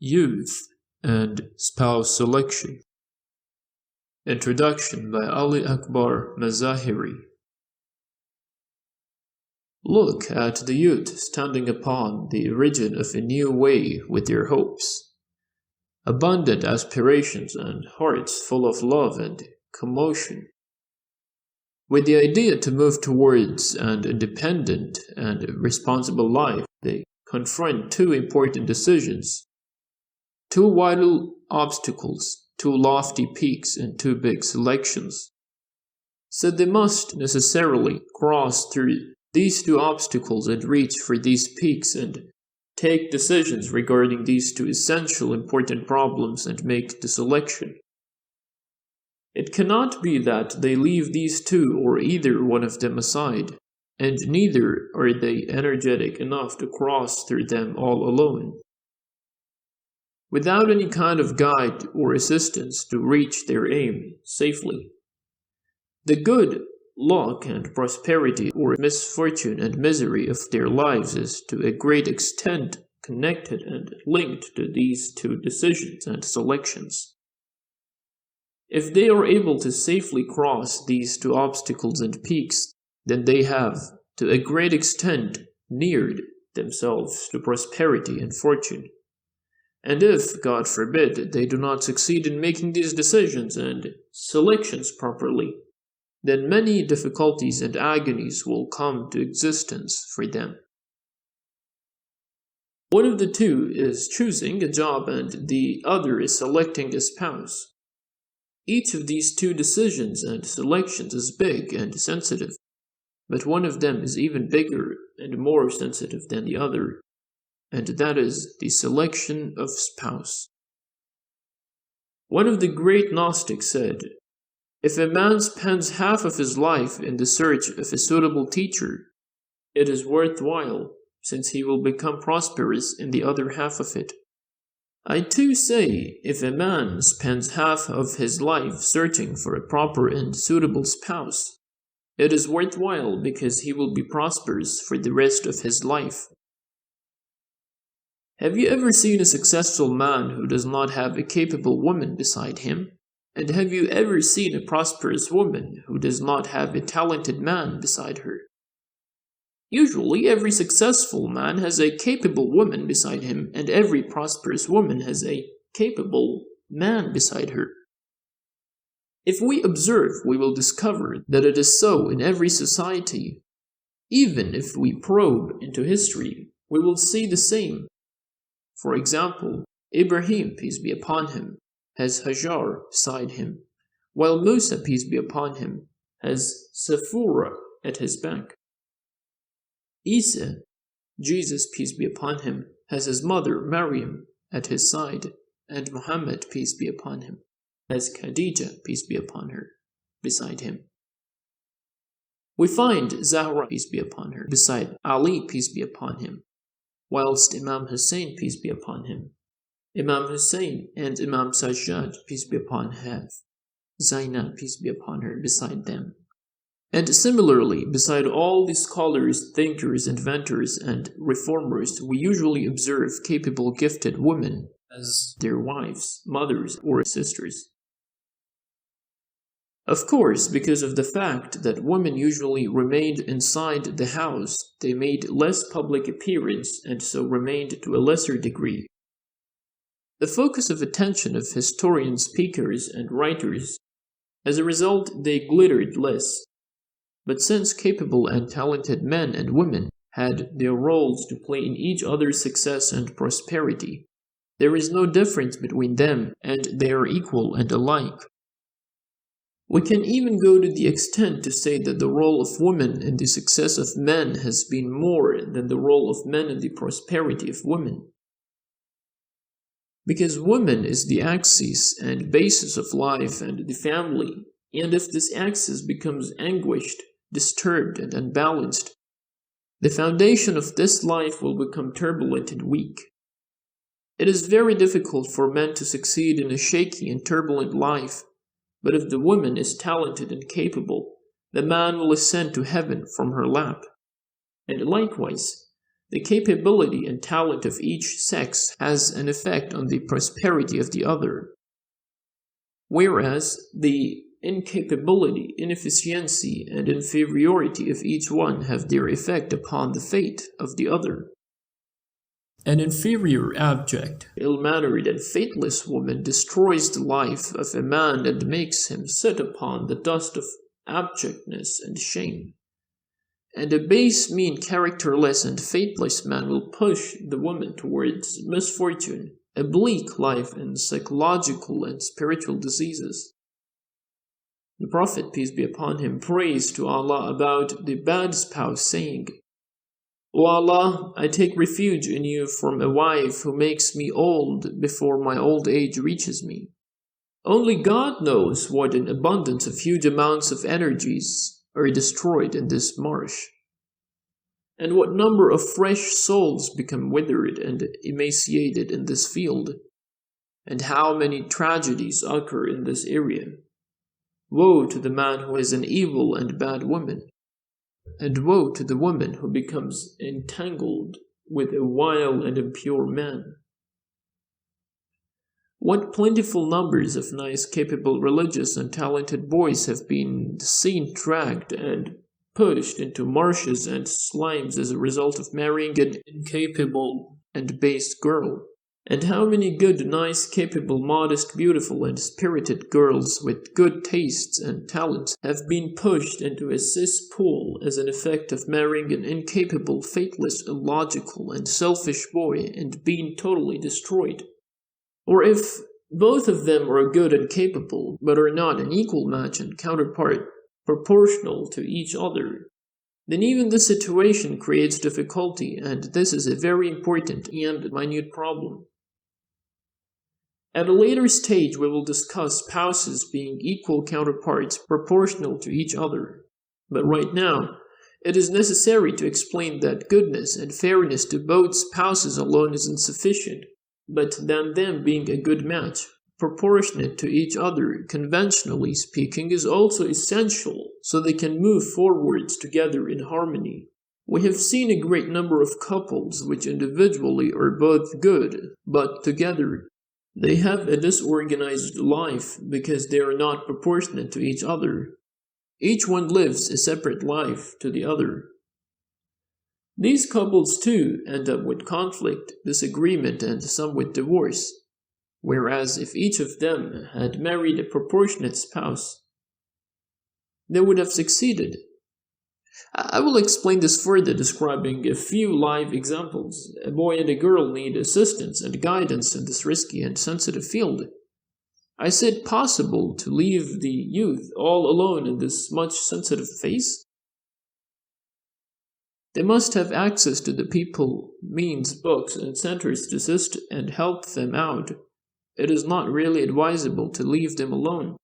Youth and Spouse Selection. Introduction by Ali Akbar Mazahiri. Look at the youth standing upon the origin of a new way with their hopes, abundant aspirations and hearts full of love and commotion. With the idea to move towards an independent and responsible life, they confront two important decisions, two vital obstacles, two lofty peaks, and two big selections. So they must necessarily cross through these two obstacles and reach for these peaks and take decisions regarding these two essential important problems and make the selection. It cannot be that they leave these two or either one of them aside, and neither are they energetic enough to cross through them all alone, without any kind of guide or assistance to reach their aim safely. The good luck and prosperity or misfortune and misery of their lives is to a great extent connected and linked to these two decisions and selections. If they are able to safely cross these two obstacles and peaks, then they have, to a great extent, neared themselves to prosperity and fortune. And if, God forbid, they do not succeed in making these decisions and selections properly, then many difficulties and agonies will come to existence for them. One of the two is choosing a job and the other is selecting a spouse. Each of these two decisions and selections is big and sensitive, but one of them is even bigger and more sensitive than the other, and that is the selection of spouse. One of the great Gnostics said, "If a man spends half of his life in the search of a suitable teacher, it is worthwhile, since he will become prosperous in the other half of it. I too say, if a man spends half of his life searching for a proper and suitable spouse, it is worthwhile because he will be prosperous for the rest of his life." Have you ever seen a successful man who does not have a capable woman beside him? And have you ever seen a prosperous woman who does not have a talented man beside her? Usually, every successful man has a capable woman beside him, and every prosperous woman has a capable man beside her. If we observe, we will discover that it is so in every society. Even if we probe into history, we will see the same. For example, Ibrahim, peace be upon him, has Hajar beside him, while Musa, peace be upon him, has Sephora at his back. Isa, Jesus, peace be upon him, has his mother Maryam at his side, and Muhammad, peace be upon him, has Khadija, peace be upon her, beside him. We find Zahra, peace be upon her, beside Ali, peace be upon him, whilst Imam Hussein, peace be upon him, Imam Hussein and Imam Sajjad, peace be upon him, have Zainab, peace be upon her, beside them. And similarly, beside all the scholars, thinkers, inventors, and reformers, we usually observe capable, gifted women as their wives, mothers, or sisters. Of course, because of the fact that women usually remained inside the house, they made less public appearance and so remained to a lesser degree the focus of attention of historians, speakers, and writers. As a result, they glittered less. But since capable and talented men and women had their roles to play in each other's success and prosperity, there is no difference between them, and they are equal and alike. We can even go to the extent to say that the role of women in the success of men has been more than the role of men in the prosperity of women. Because woman is the axis and basis of life and the family, and if this axis becomes anguished, disturbed, and unbalanced, the foundation of this life will become turbulent and weak. It is very difficult for men to succeed in a shaky and turbulent life, but if the woman is talented and capable, the man will ascend to heaven from her lap. And likewise, The capability and talent of each sex has an effect on the prosperity of the other, whereas the incapability, inefficiency, and inferiority of each one have their effect upon the fate of the other. An inferior, abject, ill-mannered, and faithless woman destroys the life of a man and makes him sit upon the dust of abjectness and shame. And a base, mean, characterless, and faithless man will push the woman towards misfortune, a bleak life, and psychological and spiritual diseases. The Prophet, peace be upon him, prays to Allah about the bad spouse, saying, O Allah, I take refuge in you from a wife who makes me old before my old age reaches me. Only God knows what an abundance of huge amounts of energies are destroyed in this marsh, and what number of fresh souls become withered and emaciated in this field, and how many tragedies occur in this area. Woe to the man who is an evil and bad woman, and woe to the woman who becomes entangled with a vile and impure man. What plentiful numbers of nice, capable, religious, and talented boys have been seen dragged and pushed into marshes and slimes as a result of marrying an incapable and base girl. And how many good, nice, capable, modest, beautiful, and spirited girls with good tastes and talents have been pushed into a cesspool as an effect of marrying an incapable, faithless, illogical, and selfish boy and being totally destroyed. Or if both of them are good and capable, but are not an equal match and counterpart proportional to each other, then even this situation creates difficulty, and this is a very important and minute problem. At a later stage, we will discuss spouses being equal counterparts proportional to each other. But right now, it is necessary to explain that goodness and fairness to both spouses alone is insufficient, but then them being a good match, proportionate to each other, conventionally speaking, is also essential so they can move forwards together in harmony. We have seen a great number of couples which individually are both good, but together they have a disorganized life because they are not proportionate to each other. Each one lives a separate life to the other. These couples too end up with conflict, disagreement, and some with divorce, whereas if each of them had married a proportionate spouse, they would have succeeded. I will explain this further, describing a few live examples. A boy and a girl need assistance and guidance in this risky and sensitive field. Is it possible to leave the youth all alone in this much sensitive phase? They must have access to the people, means, books, and centers to assist and help them out. It is not really advisable to leave them alone.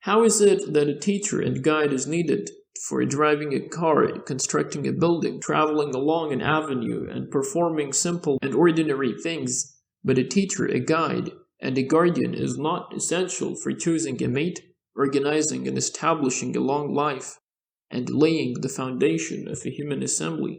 How is it that a teacher and guide is needed for driving a car, constructing a building, traveling along an avenue, and performing simple and ordinary things, but a teacher, a guide, and a guardian is not essential for choosing a mate, organizing and establishing a long life, and laying the foundation of a human assembly?